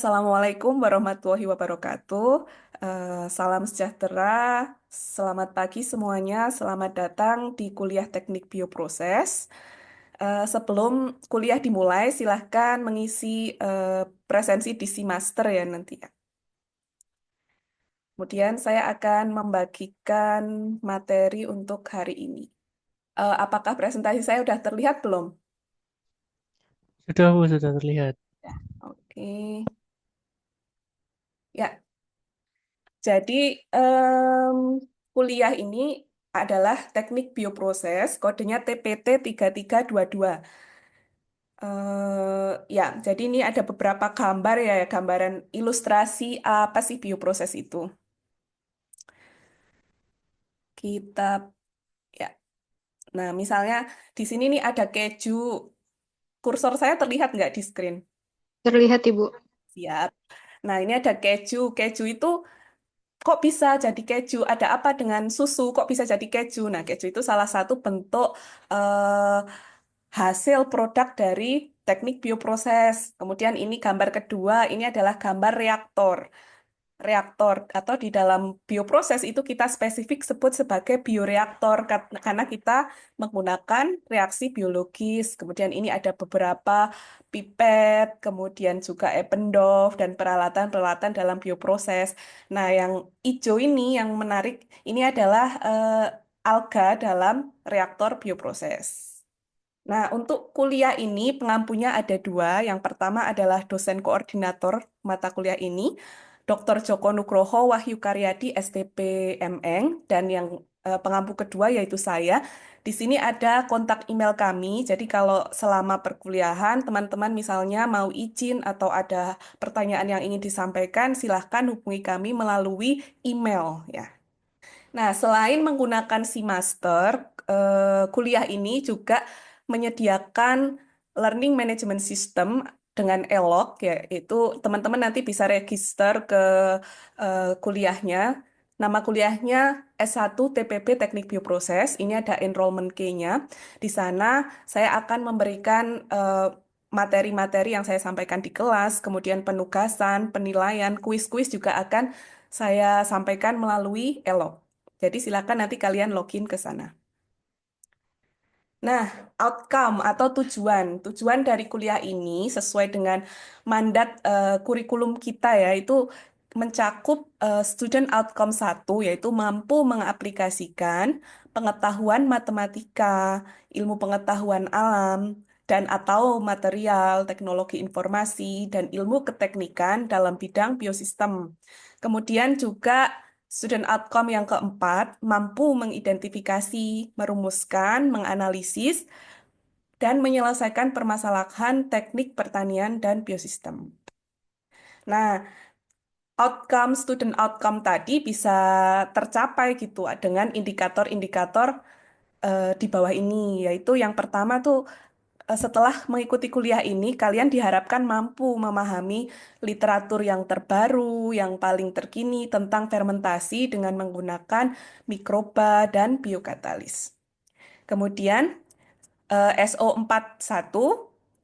Assalamualaikum warahmatullahi wabarakatuh. Salam sejahtera, selamat pagi semuanya, selamat datang di kuliah Teknik Bioproses. Sebelum kuliah dimulai, silahkan mengisi presensi DC Master ya nanti ya. Kemudian saya akan membagikan materi untuk hari ini. Apakah presentasi saya sudah terlihat belum? Sudah, Bu, sudah terlihat. Oke. Ya, jadi em, kuliah ini adalah teknik bioproses, kodenya TPT 3322. Ya, jadi ini ada beberapa gambar ya, gambaran ilustrasi apa sih bioproses itu. Kita, ya, nah misalnya di sini nih ada keju. Kursor saya terlihat nggak di screen? Terlihat, Ibu. Siap. Nah, ini ada keju. Keju itu kok bisa jadi keju? Ada apa dengan susu? Kok bisa jadi keju? Nah, keju itu salah satu bentuk eh, hasil produk dari teknik bioproses. Kemudian ini gambar kedua, ini adalah gambar reaktor. Reaktor atau di dalam bioproses itu kita spesifik sebut sebagai bioreaktor karena kita menggunakan reaksi biologis. Kemudian ini ada beberapa pipet, kemudian juga Eppendorf dan peralatan-peralatan dalam bioproses. Nah, yang hijau ini yang menarik ini adalah alga dalam reaktor bioproses. Nah, untuk kuliah ini pengampunya ada dua. Yang pertama adalah dosen koordinator mata kuliah ini, Dr. Joko Nugroho Wahyu Karyadi, STP MN, dan yang pengampu kedua yaitu saya. Di sini ada kontak email kami, jadi kalau selama perkuliahan teman-teman misalnya mau izin atau ada pertanyaan yang ingin disampaikan, silahkan hubungi kami melalui email ya. Nah, selain menggunakan si master, kuliah ini juga menyediakan learning management system dengan ELOC, yaitu teman-teman nanti bisa register ke kuliahnya. Nama kuliahnya S1 TPB Teknik Bioproses. Ini ada enrollment key-nya. Di sana saya akan memberikan materi-materi yang saya sampaikan di kelas, kemudian penugasan, penilaian, kuis-kuis juga akan saya sampaikan melalui ELOC. Jadi silakan nanti kalian login ke sana. Nah, outcome atau tujuan. Tujuan dari kuliah ini sesuai dengan mandat kurikulum kita ya, itu mencakup student outcome satu, yaitu mampu mengaplikasikan pengetahuan matematika, ilmu pengetahuan alam, dan atau material, teknologi informasi, dan ilmu keteknikan dalam bidang biosistem. Kemudian juga student outcome yang keempat, mampu mengidentifikasi, merumuskan, menganalisis, dan menyelesaikan permasalahan teknik pertanian dan biosistem. Nah, student outcome tadi bisa tercapai gitu dengan indikator-indikator di bawah ini, yaitu yang pertama tuh setelah mengikuti kuliah ini, kalian diharapkan mampu memahami literatur yang terbaru, yang paling terkini tentang fermentasi dengan menggunakan mikroba dan biokatalis. Kemudian, SO41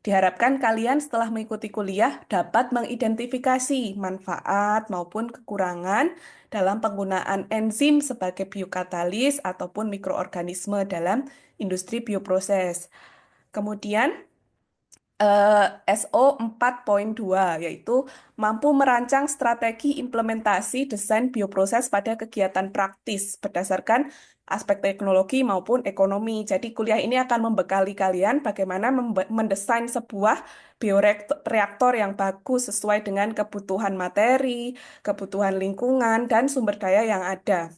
diharapkan kalian setelah mengikuti kuliah dapat mengidentifikasi manfaat maupun kekurangan dalam penggunaan enzim sebagai biokatalis ataupun mikroorganisme dalam industri bioproses. Kemudian, SO4.2 yaitu mampu merancang strategi implementasi desain bioproses pada kegiatan praktis berdasarkan aspek teknologi maupun ekonomi. Jadi kuliah ini akan membekali kalian bagaimana mendesain sebuah bioreaktor yang bagus sesuai dengan kebutuhan materi, kebutuhan lingkungan, dan sumber daya yang ada.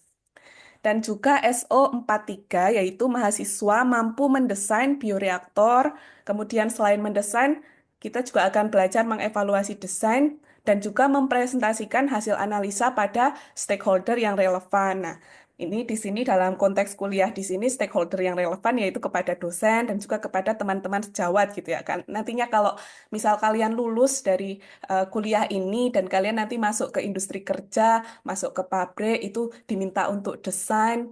Dan juga SO43 yaitu mahasiswa mampu mendesain bioreaktor. Kemudian selain mendesain, kita juga akan belajar mengevaluasi desain dan juga mempresentasikan hasil analisa pada stakeholder yang relevan. Nah, ini di sini dalam konteks kuliah di sini stakeholder yang relevan yaitu kepada dosen dan juga kepada teman-teman sejawat gitu ya kan. Nantinya kalau misal kalian lulus dari kuliah ini dan kalian nanti masuk ke industri kerja, masuk ke pabrik itu diminta untuk desain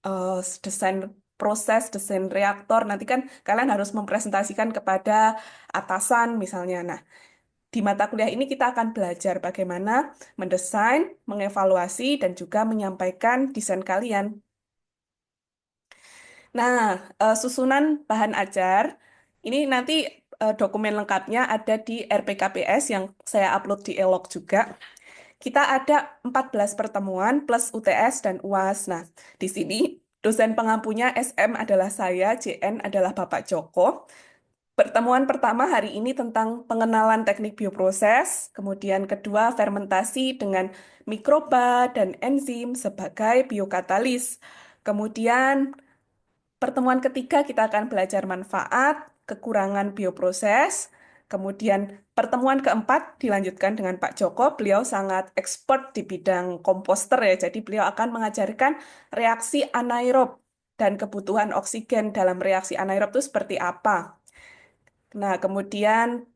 eh, desain proses, desain reaktor. Nanti kan kalian harus mempresentasikan kepada atasan misalnya. Nah, di mata kuliah ini kita akan belajar bagaimana mendesain, mengevaluasi, dan juga menyampaikan desain kalian. Nah, susunan bahan ajar, ini nanti dokumen lengkapnya ada di RPKPS yang saya upload di Elok juga. Kita ada 14 pertemuan plus UTS dan UAS. Nah, di sini dosen pengampunya SM adalah saya, JN adalah Bapak Joko. Pertemuan pertama hari ini tentang pengenalan teknik bioproses, kemudian kedua fermentasi dengan mikroba dan enzim sebagai biokatalis. Kemudian pertemuan ketiga kita akan belajar manfaat, kekurangan bioproses. Kemudian pertemuan keempat dilanjutkan dengan Pak Joko. Beliau sangat expert di bidang komposter ya. Jadi beliau akan mengajarkan reaksi anaerob dan kebutuhan oksigen dalam reaksi anaerob itu seperti apa. Nah, kemudian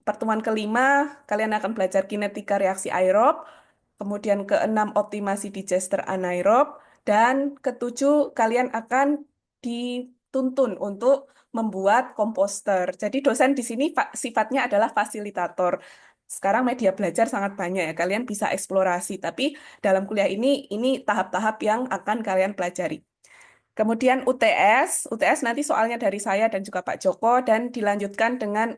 pertemuan kelima kalian akan belajar kinetika reaksi aerob. Kemudian keenam optimasi digester anaerob. Dan ketujuh kalian akan dituntun untuk membuat komposter. Jadi dosen di sini sifatnya adalah fasilitator. Sekarang media belajar sangat banyak ya, kalian bisa eksplorasi. Tapi dalam kuliah ini tahap-tahap yang akan kalian pelajari. Kemudian UTS nanti soalnya dari saya dan juga Pak Joko dan dilanjutkan dengan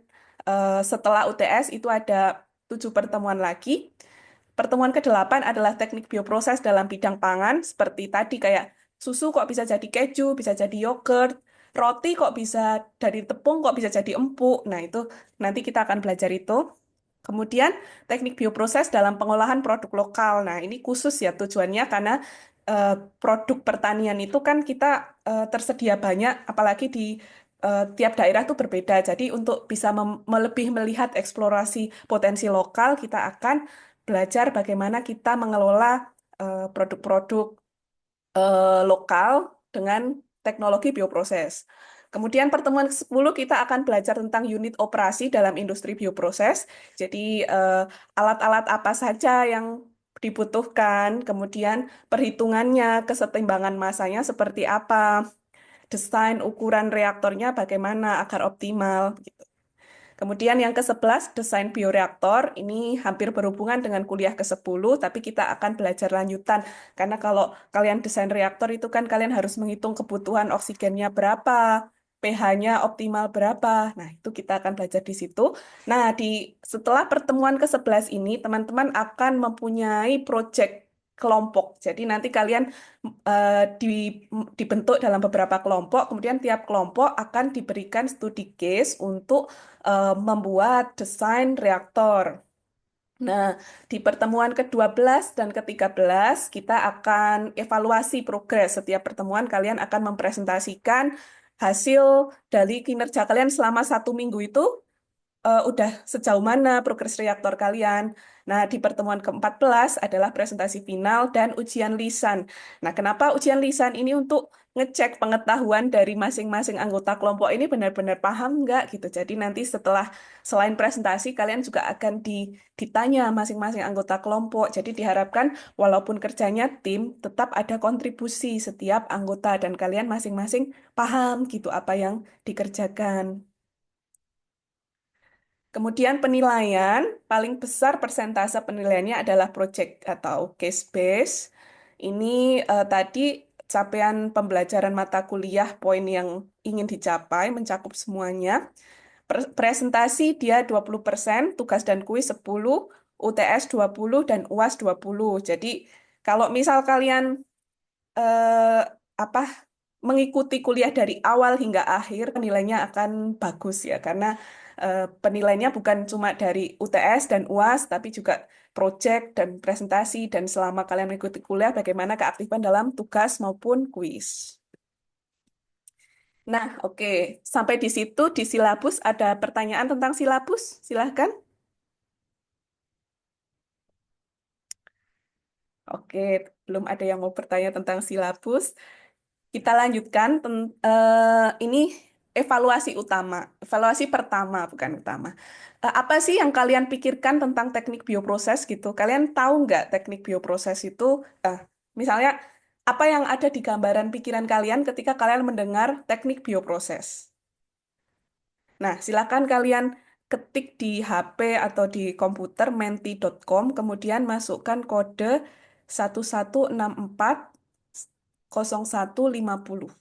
setelah UTS itu ada 7 pertemuan lagi. Pertemuan ke-8 adalah teknik bioproses dalam bidang pangan, seperti tadi kayak susu kok bisa jadi keju, bisa jadi yogurt, roti kok bisa dari tepung kok bisa jadi empuk. Nah, itu nanti kita akan belajar itu. Kemudian teknik bioproses dalam pengolahan produk lokal. Nah, ini khusus ya tujuannya karena eh, produk pertanian itu kan kita tersedia banyak, apalagi di tiap daerah itu berbeda. Jadi untuk bisa lebih melihat eksplorasi potensi lokal, kita akan belajar bagaimana kita mengelola produk-produk lokal dengan teknologi bioproses. Kemudian pertemuan ke-10 kita akan belajar tentang unit operasi dalam industri bioproses. Jadi alat-alat apa saja yang dibutuhkan, kemudian perhitungannya, kesetimbangan masanya seperti apa, desain ukuran reaktornya bagaimana agar optimal. Kemudian yang ke-11, desain bioreaktor. Ini hampir berhubungan dengan kuliah ke-10, tapi kita akan belajar lanjutan. Karena kalau kalian desain reaktor itu kan kalian harus menghitung kebutuhan oksigennya berapa, pH-nya optimal berapa. Nah, itu kita akan belajar di situ. Nah, setelah pertemuan ke-11 ini, teman-teman akan mempunyai proyek kelompok. Jadi nanti kalian dibentuk dalam beberapa kelompok, kemudian tiap kelompok akan diberikan studi case untuk membuat desain reaktor. Nah, di pertemuan ke-12 dan ke-13 kita akan evaluasi progres. Setiap pertemuan kalian akan mempresentasikan hasil dari kinerja kalian selama 1 minggu itu udah sejauh mana progres reaktor kalian. Nah, di pertemuan ke-14 adalah presentasi final dan ujian lisan. Nah, kenapa ujian lisan ini untuk ngecek pengetahuan dari masing-masing anggota kelompok ini benar-benar paham nggak gitu. Jadi nanti setelah selain presentasi, kalian juga akan ditanya masing-masing anggota kelompok. Jadi diharapkan walaupun kerjanya tim, tetap ada kontribusi setiap anggota dan kalian masing-masing paham gitu apa yang dikerjakan. Kemudian penilaian, paling besar persentase penilaiannya adalah project atau case base. Ini tadi capaian pembelajaran mata kuliah poin yang ingin dicapai, mencakup semuanya. Presentasi dia 20%, tugas dan kuis 10, UTS 20, dan UAS 20. Jadi kalau misal kalian eh, apa mengikuti kuliah dari awal hingga akhir, nilainya akan bagus ya, karena penilaiannya bukan cuma dari UTS dan UAS, tapi juga project dan presentasi, dan selama kalian mengikuti kuliah, bagaimana keaktifan dalam tugas maupun kuis. Nah, oke. Sampai di situ, di silabus ada pertanyaan tentang silabus? Silahkan. Oke, belum ada yang mau bertanya tentang silabus. Kita lanjutkan. Ini evaluasi utama, evaluasi pertama bukan utama. Apa sih yang kalian pikirkan tentang teknik bioproses gitu? Kalian tahu nggak teknik bioproses itu? eh, Misalnya apa yang ada di gambaran pikiran kalian ketika kalian mendengar teknik bioproses? Nah, silakan kalian ketik di HP atau di komputer menti.com, kemudian masukkan kode 1164 0150.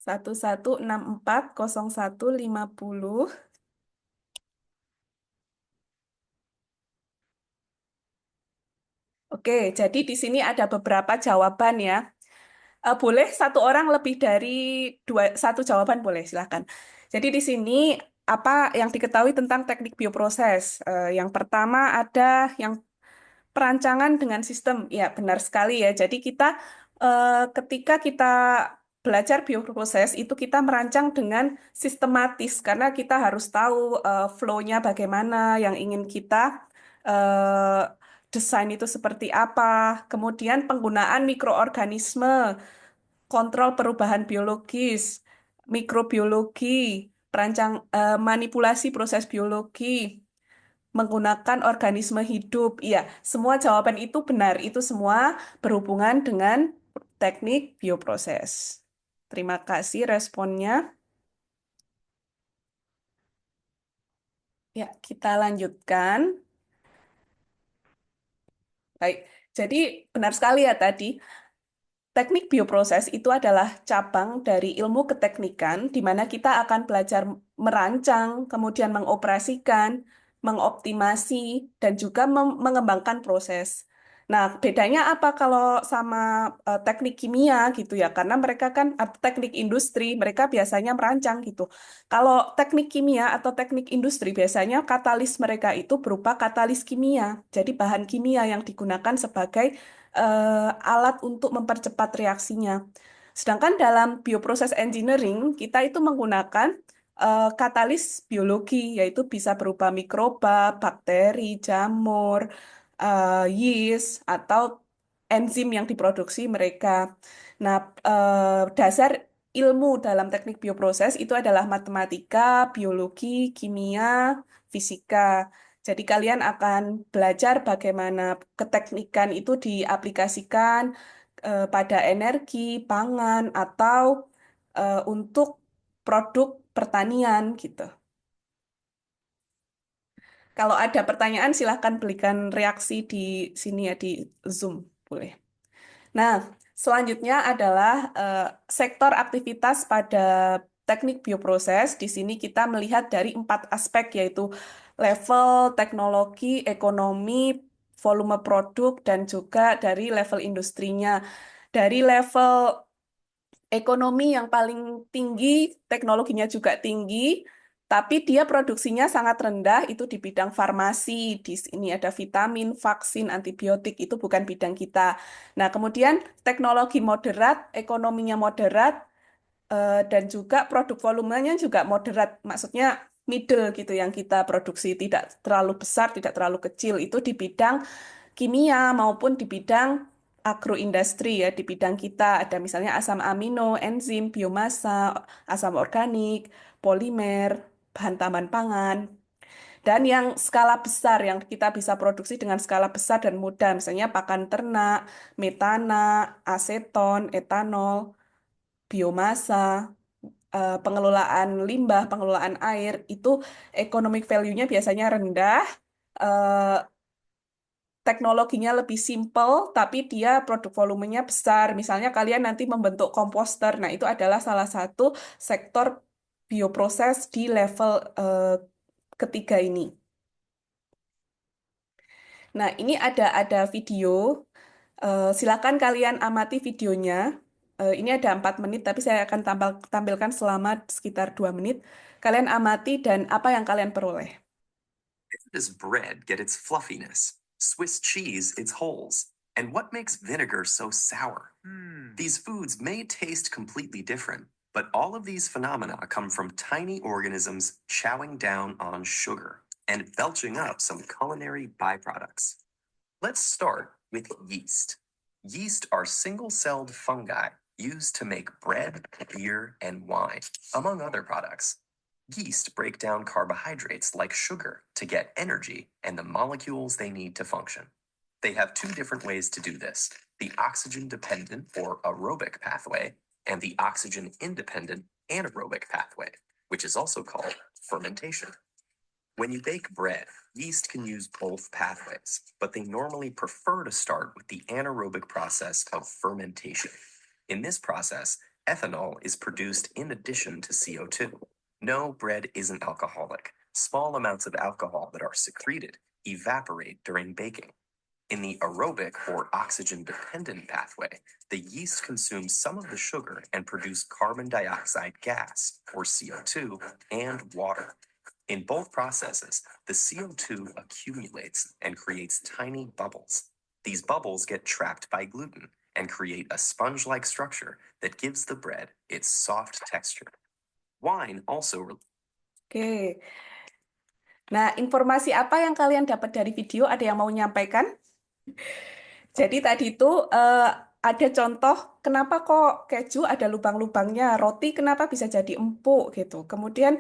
1164 0150. Oke, jadi di sini ada beberapa jawaban ya. Boleh satu orang lebih dari satu jawaban boleh, silakan. Jadi di sini apa yang diketahui tentang teknik bioproses? Yang pertama ada yang perancangan dengan sistem. Ya, benar sekali ya. Jadi ketika kita belajar bioproses itu kita merancang dengan sistematis karena kita harus tahu flow-nya bagaimana yang ingin kita eh, desain itu seperti apa. Kemudian penggunaan mikroorganisme, kontrol perubahan biologis, mikrobiologi, manipulasi proses biologi, menggunakan organisme hidup. Iya, semua jawaban itu benar. Itu semua berhubungan dengan teknik bioproses. Terima kasih responnya. Ya, kita lanjutkan. Baik, jadi benar sekali ya tadi. Teknik bioproses itu adalah cabang dari ilmu keteknikan di mana kita akan belajar merancang, kemudian mengoperasikan, mengoptimasi, dan juga mengembangkan proses. Nah, bedanya apa kalau sama teknik kimia gitu ya? Karena mereka kan teknik industri, mereka biasanya merancang gitu. Kalau teknik kimia atau teknik industri biasanya katalis mereka itu berupa katalis kimia. Jadi bahan kimia yang digunakan sebagai alat untuk mempercepat reaksinya. Sedangkan dalam bioproses engineering, kita itu menggunakan katalis biologi, yaitu bisa berupa mikroba, bakteri, jamur, yeast, atau enzim yang diproduksi mereka. Nah, dasar ilmu dalam teknik bioproses itu adalah matematika, biologi, kimia, fisika. Jadi kalian akan belajar bagaimana keteknikan itu diaplikasikan pada energi, pangan, atau untuk produk pertanian gitu. Kalau ada pertanyaan silahkan berikan reaksi di sini ya di Zoom, boleh. Nah, selanjutnya adalah sektor aktivitas pada teknik bioproses. Di sini kita melihat dari 4 aspek, yaitu level teknologi, ekonomi, volume produk, dan juga dari level industrinya. Dari level ekonomi yang paling tinggi, teknologinya juga tinggi, tapi dia produksinya sangat rendah, itu di bidang farmasi. Di sini ada vitamin, vaksin, antibiotik, itu bukan bidang kita. Nah, kemudian teknologi moderat, ekonominya moderat, dan juga produk volumenya juga moderat, maksudnya middle gitu yang kita produksi, tidak terlalu besar, tidak terlalu kecil. Itu di bidang kimia maupun di bidang agroindustri ya, di bidang kita ada misalnya asam amino, enzim, biomasa, asam organik, polimer, bahan tambahan pangan. Dan yang skala besar yang kita bisa produksi dengan skala besar dan mudah, misalnya pakan ternak, metana, aseton, etanol, biomasa, pengelolaan limbah, pengelolaan air, itu economic value-nya biasanya rendah, eh, teknologinya lebih simple, tapi dia produk volumenya besar. Misalnya kalian nanti membentuk komposter. Nah, itu adalah salah satu sektor bioproses di level ketiga ini. Nah, ini ada video. Silakan kalian amati videonya. Ini ada 4 menit, tapi saya akan tampilkan selama sekitar 2 menit. Kalian amati dan apa yang kalian peroleh. Does bread get its fluffiness? Swiss cheese its holes? And what makes vinegar so sour? These foods may taste completely different, but all of these phenomena come from tiny organisms chowing down on sugar and belching up some culinary byproducts. Let's start with yeast. Yeast are single-celled fungi used to make bread, beer, and wine, among other products. Yeast break down carbohydrates like sugar to get energy and the molecules they need to function. They have two different ways to do this, the oxygen-dependent or aerobic pathway and the oxygen-independent anaerobic pathway, which is also called fermentation. When you bake bread, yeast can use both pathways, but they normally prefer to start with the anaerobic process of fermentation. In this process, ethanol is produced in addition to CO2. No, bread isn't alcoholic. Small amounts of alcohol that are secreted evaporate during baking. In the aerobic or oxygen-dependent pathway, the yeast consumes some of the sugar and produce carbon dioxide gas, or CO2, and water. In both processes, the CO2 accumulates and creates tiny bubbles. These bubbles get trapped by gluten and create a sponge-like structure that gives the bread its soft texture. Wine also. Oke. Nah, informasi apa yang kalian dapat dari video? Ada yang mau menyampaikan? Jadi tadi itu ada contoh kenapa kok keju ada lubang-lubangnya, roti kenapa bisa jadi empuk gitu. Kemudian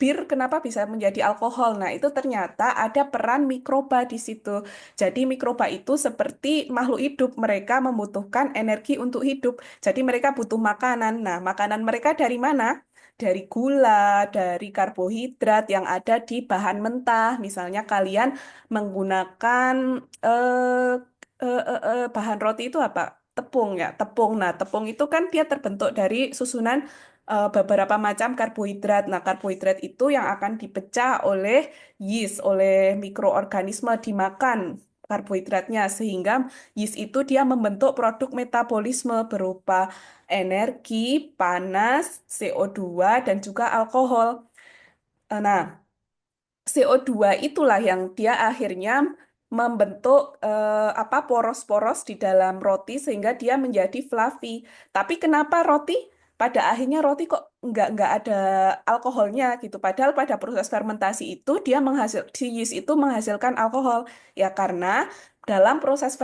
bir kenapa bisa menjadi alkohol. Nah, itu ternyata ada peran mikroba di situ. Jadi mikroba itu seperti makhluk hidup, mereka membutuhkan energi untuk hidup. Jadi mereka butuh makanan. Nah, makanan mereka dari mana? Dari gula, dari karbohidrat yang ada di bahan mentah. Misalnya kalian menggunakan bahan roti itu apa? Tepung ya, tepung. Nah, tepung itu kan dia terbentuk dari susunan beberapa macam karbohidrat. Nah, karbohidrat itu yang akan dipecah oleh yeast, oleh mikroorganisme dimakan karbohidratnya sehingga yeast itu dia membentuk produk metabolisme berupa energi, panas, CO2 dan juga alkohol. Nah, CO2 itulah yang dia akhirnya membentuk apa poros-poros di dalam roti sehingga dia menjadi fluffy. Tapi kenapa roti pada akhirnya roti kok nggak ada alkoholnya gitu. Padahal pada proses fermentasi itu dia si yeast itu menghasilkan alkohol ya karena eh, dalam proses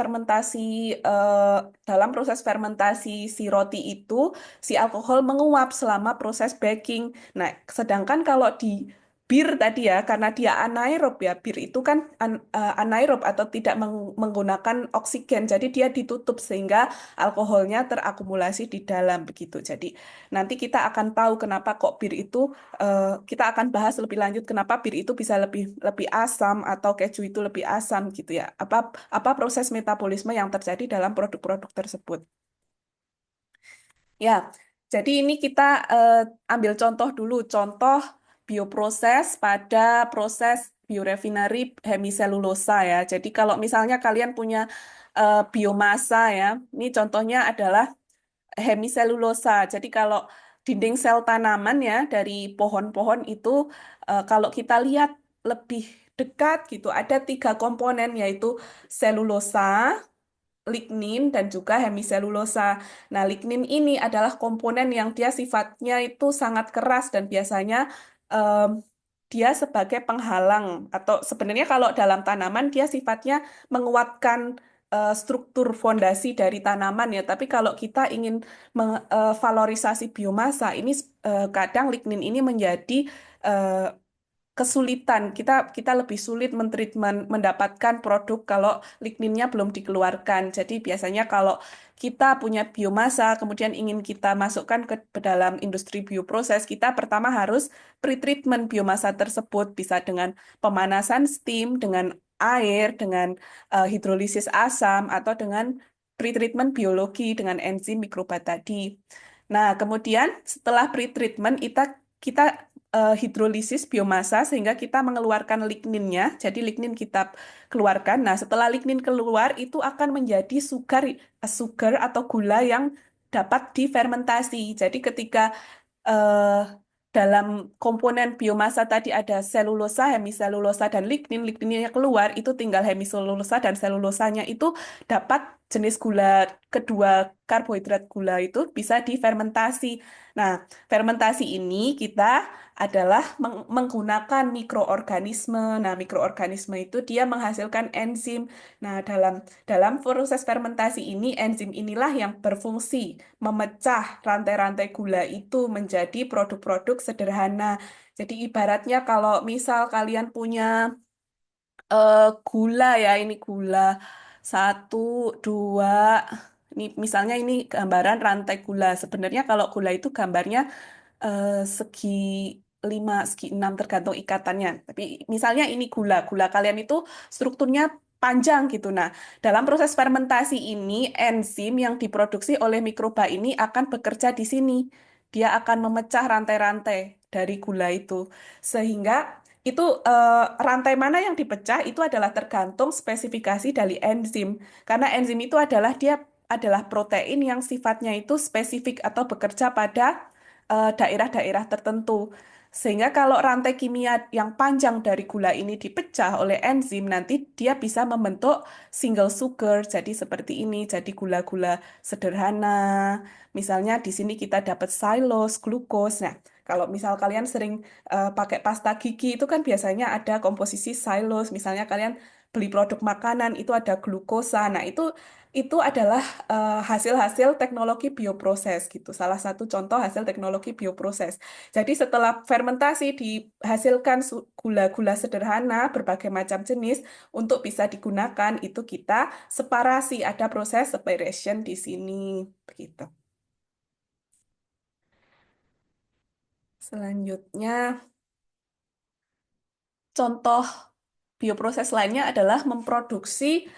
fermentasi si roti itu si alkohol menguap selama proses baking. Nah, sedangkan kalau di bir tadi ya, karena dia anaerob ya, bir itu kan anaerob atau tidak menggunakan oksigen, jadi dia ditutup sehingga alkoholnya terakumulasi di dalam begitu. Jadi nanti kita akan tahu kenapa kok bir itu, kita akan bahas lebih lanjut kenapa bir itu bisa lebih lebih asam atau keju itu lebih asam gitu ya. Apa proses metabolisme yang terjadi dalam produk-produk tersebut. Ya, jadi ini kita ambil contoh dulu, contoh bioproses pada proses biorefinery hemiselulosa ya. Jadi kalau misalnya kalian punya biomasa ya, ini contohnya adalah hemiselulosa. Jadi kalau dinding sel tanaman ya dari pohon-pohon itu, kalau kita lihat lebih dekat gitu, ada 3 komponen yaitu selulosa, lignin dan juga hemiselulosa. Nah, lignin ini adalah komponen yang dia sifatnya itu sangat keras dan biasanya em, dia sebagai penghalang atau sebenarnya kalau dalam tanaman dia sifatnya menguatkan struktur fondasi dari tanaman ya. Tapi kalau kita ingin valorisasi biomasa ini kadang lignin ini menjadi eh, kesulitan kita lebih sulit mendapatkan produk kalau ligninnya belum dikeluarkan. Jadi biasanya kalau kita punya biomasa kemudian ingin kita masukkan ke dalam industri bioproses, kita pertama harus pretreatment biomasa tersebut bisa dengan pemanasan steam, dengan air, dengan hidrolisis asam atau dengan pretreatment biologi dengan enzim mikroba tadi. Nah, kemudian setelah pretreatment kita hidrolisis biomasa sehingga kita mengeluarkan ligninnya. Jadi lignin kita keluarkan. Nah, setelah lignin keluar itu akan menjadi sugar atau gula yang dapat difermentasi. Jadi ketika eh, dalam komponen biomasa tadi ada selulosa, hemiselulosa, dan lignin. Ligninnya keluar, itu tinggal hemiselulosa dan selulosanya itu dapat jenis gula kedua karbohidrat gula itu bisa difermentasi. Nah, fermentasi ini kita adalah menggunakan mikroorganisme. Nah, mikroorganisme itu dia menghasilkan enzim. Nah, dalam proses fermentasi ini enzim inilah yang berfungsi memecah rantai-rantai gula itu menjadi produk-produk sederhana. Jadi ibaratnya kalau misal kalian punya Gula ya, ini gula. Satu, dua. Ini misalnya ini gambaran rantai gula. Sebenarnya kalau gula itu gambarnya segi 5, segi 6 tergantung ikatannya. Tapi misalnya ini gula. Gula kalian itu strukturnya panjang gitu. Nah, dalam proses fermentasi ini, enzim yang diproduksi oleh mikroba ini akan bekerja di sini. Dia akan memecah rantai-rantai dari gula itu. Sehingga itu rantai mana yang dipecah itu adalah tergantung spesifikasi dari enzim. Karena enzim itu adalah dia adalah protein yang sifatnya itu spesifik atau bekerja pada daerah-daerah tertentu. Sehingga kalau rantai kimia yang panjang dari gula ini dipecah oleh enzim, nanti dia bisa membentuk single sugar. Jadi seperti ini, jadi gula-gula sederhana. Misalnya di sini kita dapat xylose, glukos. Nah, kalau misal kalian sering pakai pasta gigi itu kan biasanya ada komposisi xylose. Misalnya kalian beli produk makanan itu ada glukosa. Nah, itu adalah hasil-hasil teknologi bioproses gitu. Salah satu contoh hasil teknologi bioproses. Jadi setelah fermentasi dihasilkan gula-gula sederhana berbagai macam jenis untuk bisa digunakan itu kita separasi, ada proses separation di sini begitu. Selanjutnya contoh bioproses lainnya adalah memproduksi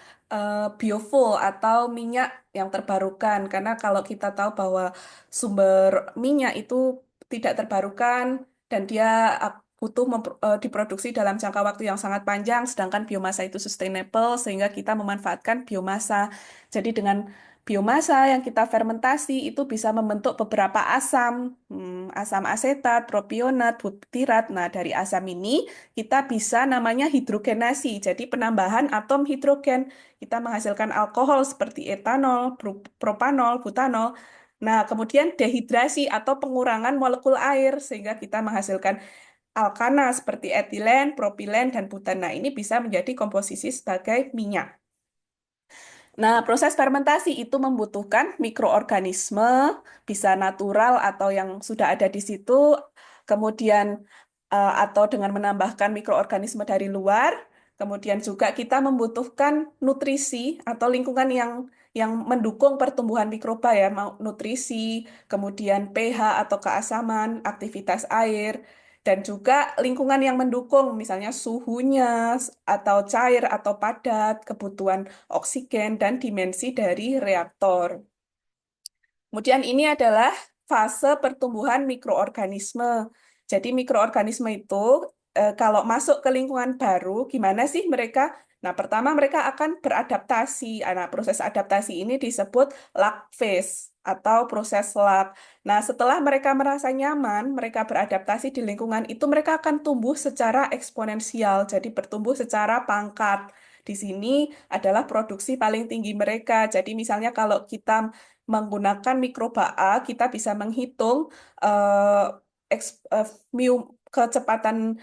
biofuel atau minyak yang terbarukan. Karena kalau kita tahu bahwa sumber minyak itu tidak terbarukan dan dia butuh diproduksi dalam jangka waktu yang sangat panjang, sedangkan biomasa itu sustainable, sehingga kita memanfaatkan biomasa. Jadi dengan biomasa yang kita fermentasi itu bisa membentuk beberapa asam, asam asetat, propionat, butirat. Nah, dari asam ini kita bisa namanya hidrogenasi, jadi penambahan atom hidrogen. Kita menghasilkan alkohol seperti etanol, propanol, butanol. Nah, kemudian dehidrasi atau pengurangan molekul air, sehingga kita menghasilkan alkana seperti etilen, propilen, dan butan. Nah, ini bisa menjadi komposisi sebagai minyak. Nah, proses fermentasi itu membutuhkan mikroorganisme, bisa natural atau yang sudah ada di situ, kemudian atau dengan menambahkan mikroorganisme dari luar. Kemudian juga kita membutuhkan nutrisi atau lingkungan yang mendukung pertumbuhan mikroba ya, mau nutrisi, kemudian pH atau keasaman, aktivitas air, dan juga lingkungan yang mendukung, misalnya suhunya atau cair atau padat, kebutuhan oksigen, dan dimensi dari reaktor. Kemudian ini adalah fase pertumbuhan mikroorganisme. Jadi mikroorganisme itu kalau masuk ke lingkungan baru, gimana sih mereka? Nah, pertama mereka akan beradaptasi. Nah, proses adaptasi ini disebut lag phase atau proses lag. Nah, setelah mereka merasa nyaman, mereka beradaptasi di lingkungan itu, mereka akan tumbuh secara eksponensial, jadi bertumbuh secara pangkat. Di sini adalah produksi paling tinggi mereka. Jadi misalnya kalau kita menggunakan mikroba A, kita bisa menghitung eh, mu kecepatan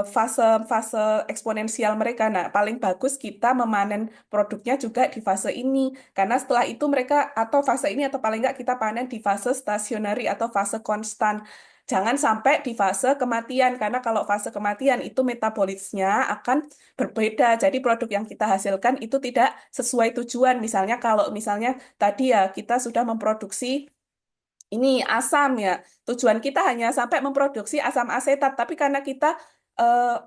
fase eksponensial mereka. Nah, paling bagus kita memanen produknya juga di fase ini, karena setelah itu mereka atau fase ini atau paling nggak kita panen di fase stasionari atau fase konstan. Jangan sampai di fase kematian, karena kalau fase kematian itu metabolisnya akan berbeda. Jadi produk yang kita hasilkan itu tidak sesuai tujuan. Misalnya kalau misalnya tadi ya kita sudah memproduksi ini asam ya. Tujuan kita hanya sampai memproduksi asam asetat, tapi karena kita eh,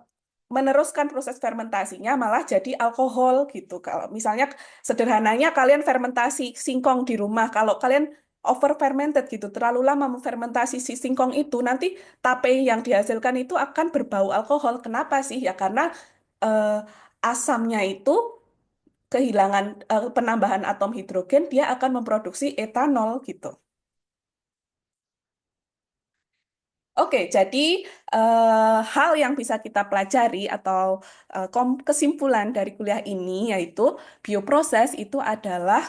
meneruskan proses fermentasinya malah jadi alkohol gitu. Kalau misalnya sederhananya kalian fermentasi singkong di rumah, kalau kalian over fermented gitu, terlalu lama memfermentasi si singkong itu, nanti tape yang dihasilkan itu akan berbau alkohol. Kenapa sih? Ya karena eh, asamnya itu kehilangan penambahan atom hidrogen, dia akan memproduksi etanol gitu. Oke, jadi hal yang bisa kita pelajari atau kesimpulan dari kuliah ini yaitu bioproses itu adalah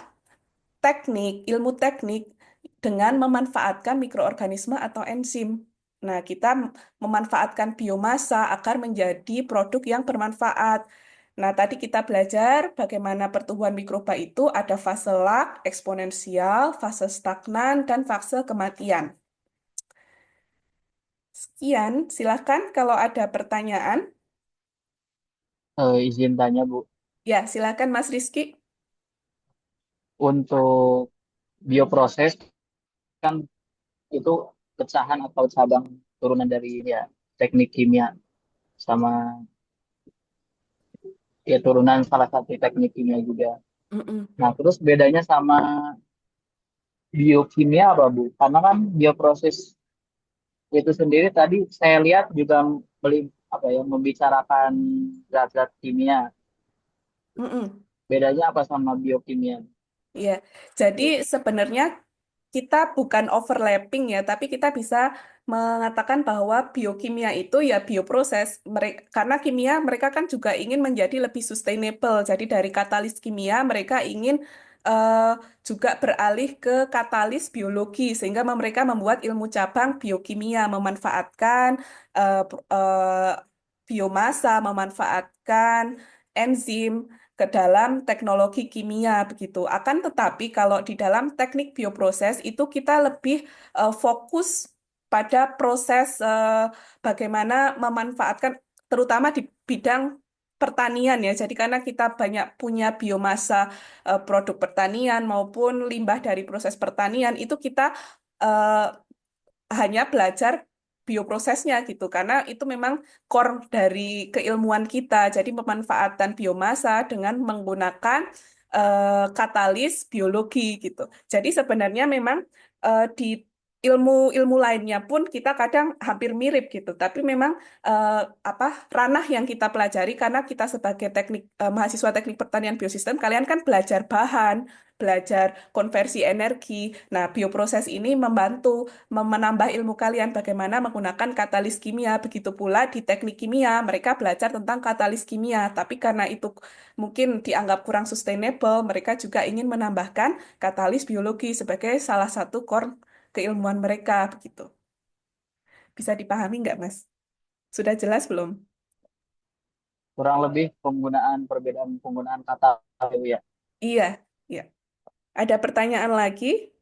ilmu teknik dengan memanfaatkan mikroorganisme atau enzim. Nah, kita memanfaatkan biomasa agar menjadi produk yang bermanfaat. Nah, tadi kita belajar bagaimana pertumbuhan mikroba itu ada fase lag, eksponensial, fase stagnan, dan fase kematian. Sekian, silakan kalau ada pertanyaan. Izin tanya Bu, Ya, silakan Mas Rizky. untuk bioproses kan itu pecahan atau cabang turunan dari ya teknik kimia sama ya turunan salah satu teknik kimia juga. Mm-mm. Nah, terus bedanya sama biokimia apa Bu? Karena kan bioproses itu sendiri tadi saya lihat juga apa ya membicarakan zat-zat kimia. Mm-mm. Bedanya apa sama biokimia? Iya, jadi sebenarnya kita bukan overlapping ya, tapi kita bisa mengatakan bahwa biokimia itu ya bioproses. Mereka, karena kimia mereka kan juga ingin menjadi lebih sustainable. Jadi dari katalis kimia mereka ingin eh, juga beralih ke katalis biologi, sehingga mereka membuat ilmu cabang biokimia, memanfaatkan biomasa, memanfaatkan enzim ke dalam teknologi kimia begitu. Akan tetapi kalau di dalam teknik bioproses itu kita lebih fokus pada proses bagaimana memanfaatkan terutama di bidang pertanian ya. Jadi karena kita banyak punya biomasa produk pertanian maupun limbah dari proses pertanian itu kita eh, hanya belajar bioprosesnya gitu karena itu memang core dari keilmuan kita. Jadi pemanfaatan biomasa dengan menggunakan katalis biologi gitu. Jadi sebenarnya memang di ilmu-ilmu lainnya pun kita kadang hampir mirip gitu. Tapi memang eh, apa ranah yang kita pelajari karena kita sebagai mahasiswa teknik pertanian biosistem kalian kan belajar bahan, belajar konversi energi. Nah, bioproses ini membantu menambah ilmu kalian bagaimana menggunakan katalis kimia. Begitu pula di teknik kimia, mereka belajar tentang katalis kimia. Tapi karena itu mungkin dianggap kurang sustainable, mereka juga ingin menambahkan katalis biologi sebagai salah satu core keilmuan mereka. Begitu. Bisa dipahami nggak, Mas? Sudah jelas belum? Kurang lebih perbedaan penggunaan kata Bu, ya. Iya, iya. Ada pertanyaan lagi?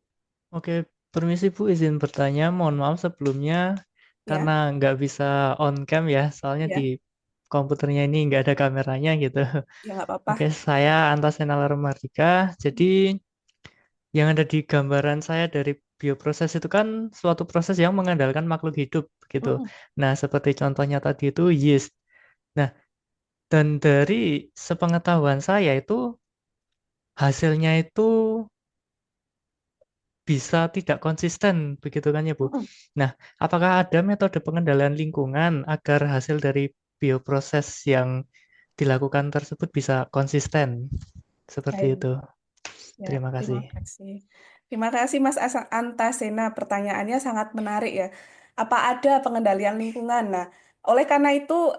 Oke, permisi Bu, izin bertanya. Mohon maaf sebelumnya karena Ya, nggak bisa on cam ya, soalnya di ya, komputernya ini nggak ada kameranya gitu. ya nggak apa-apa. Oke, saya Antasena Mardika. Jadi yang ada di gambaran saya dari bioproses itu kan suatu proses yang mengandalkan makhluk hidup gitu. Mm-mm. Nah, seperti contohnya tadi itu yeast. Nah, dan dari sepengetahuan saya itu hasilnya itu bisa tidak konsisten, begitu kan ya Bu? Mm-mm. Nah, apakah ada metode pengendalian lingkungan agar hasil dari bioproses yang dilakukan tersebut bisa konsisten? Seperti Baik. itu. Ya, Terima terima kasih. kasih. Terima kasih Mas Antasena. Pertanyaannya sangat menarik ya. Apa ada pengendalian lingkungan? Nah, oleh karena itu,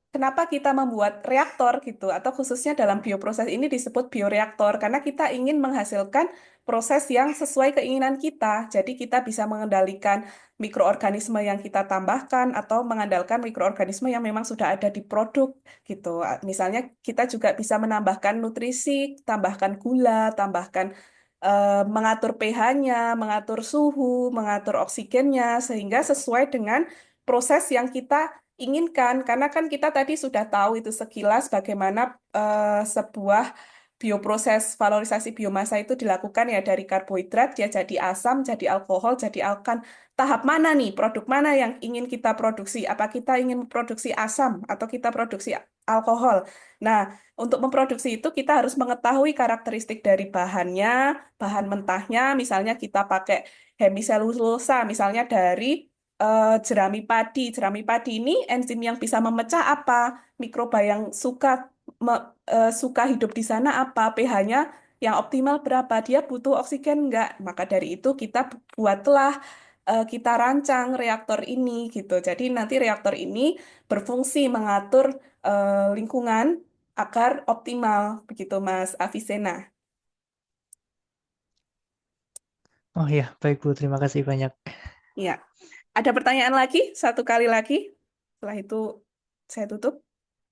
kenapa kita membuat reaktor gitu, atau khususnya dalam bioproses ini disebut bioreaktor, karena kita ingin menghasilkan proses yang sesuai keinginan kita. Jadi kita bisa mengendalikan mikroorganisme yang kita tambahkan atau mengandalkan mikroorganisme yang memang sudah ada di produk gitu. Misalnya kita juga bisa menambahkan nutrisi, tambahkan gula, tambahkan mengatur pH-nya, mengatur suhu, mengatur oksigennya sehingga sesuai dengan proses yang kita inginkan. Karena kan kita tadi sudah tahu itu sekilas bagaimana sebuah bioproses valorisasi biomasa itu dilakukan ya dari karbohidrat dia jadi asam, jadi alkohol, jadi alkan. Tahap mana nih, produk mana yang ingin kita produksi? Apa kita ingin memproduksi asam atau kita produksi alkohol? Nah, untuk memproduksi itu kita harus mengetahui karakteristik dari bahannya, bahan mentahnya, misalnya kita pakai hemiselulosa, misalnya dari jerami padi. Jerami padi ini enzim yang bisa memecah apa? Mikroba yang suka hidup di sana apa? pH-nya yang optimal berapa? Dia butuh oksigen enggak? Maka dari itu kita buatlah kita rancang reaktor ini gitu. Jadi nanti reaktor ini berfungsi mengatur lingkungan agar optimal begitu Mas Avicenna. Oh ya, baik Bu, terima kasih banyak. Ya, ada pertanyaan lagi? Satu kali lagi. Setelah itu saya tutup.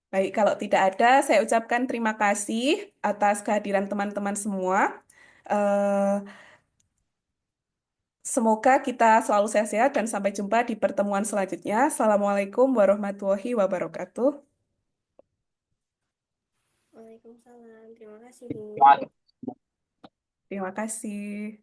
Baik, kalau tidak ada, saya ucapkan terima kasih atas kehadiran teman-teman semua. Eh, Semoga kita selalu sehat-sehat dan sampai jumpa di pertemuan selanjutnya. Assalamualaikum warahmatullahi wabarakatuh. Waalaikumsalam. Terima kasih, Bu. Wah, Terima kasih.